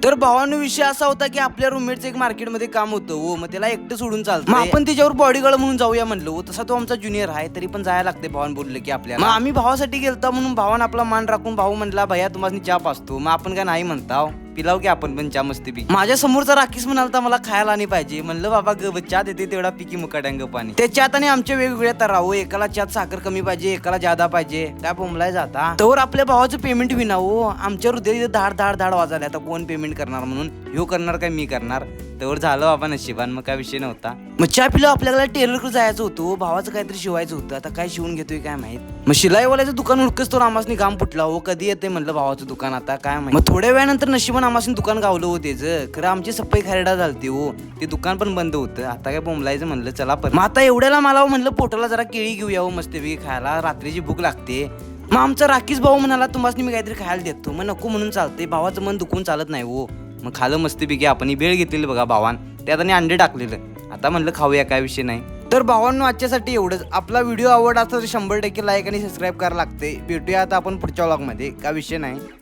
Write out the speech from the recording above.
तर भावानो विषय असा होता की आपल्या रूममेटचं एक मार्केटमध्ये काम होतं हो, मग त्याला एकटं सोडून चालतं, मग आपण त्याच्यावर बॉडीगार्ड म्हणून जाऊया म्हणलो हो. तसा तो आमचा ज्युनियर आहे, तरी पण जायला लागते भावान बोलले की आपल्याला. मग आम्ही भावासाठी गेलता म्हणून भावान आपला मान राखून भाऊ म्हणला भैया तुम्हाला चहा पाचतो, मग आपण काय नाही म्हणता पिलाव की आपण पण चहा मस्ती पी. माझ्या समोरचा राखीस म्हणालता मला खायला नाही पाहिजे, म्हणलं बाबा ग चहा देते तेवढा पिकी मुकाट्यांग पाणी. त्या चहात आणि आमच्या वेगवेगळ्या तराव, एकाला चहात साखर कमी पाहिजे, एकाला जादा पाहिजे, काय बोंबलाय जाता तर आपल्या भावाचं पेमेंट विना हो. आमच्या हृदय धाड धाड धाड वाजले, आता कोण पेमेंट करणार म्हणून, ह्यो करणार काय मी करणार. तर झालं बाबा नशिबान, मग काय विषय नव्हता. मग चहा पिलो आपल्याला टेलरकडे जायचं होतं, भावाचं काहीतरी शिवायचं होतं, आता काय शिवून घेतोय काय माहित. मग शिलाईवाल्याचं दुकान हुडकच तो आमासनी काम फुटला हो, कधी येते म्हणलं भावाचं दुकान आता काय माहित. मग थोड्या वेळानंतर नशिबान आमासनी दुकान गावलं हो त्याचं, खरं आमची सप्पाई खरडा झालती हो, ते दुकान पण बंद होतं. आता काय बोंबलायचं म्हणलं चला पण. मग आता एवढ्याला मला म्हणलं पोटाला जरा केळी घेऊया हो मस्तपैकी खायला, रात्रीची भूक लागते. मग आमचा राखीस भाऊ म्हणाला तुम्हाला मी काहीतरी खायला देतो, मग नको म्हणून चालते, भावाचं मन दुखून चालत नाही हो. मग खालं मस्तपैकी आपण बेळ घेतलेली बघा भावान, त्यात आणि अंडे टाकलेलं. आता म्हणलं खाऊया काय विषय नाही. तर भावांनो आजच्यासाठी एवढंच. आपला व्हिडिओ आवडला तर 100% लाईक आणि सबस्क्राईब करायला लागते. भेटूया आता आपण पुढच्या व्लॉगमध्ये, काय विषय नाही.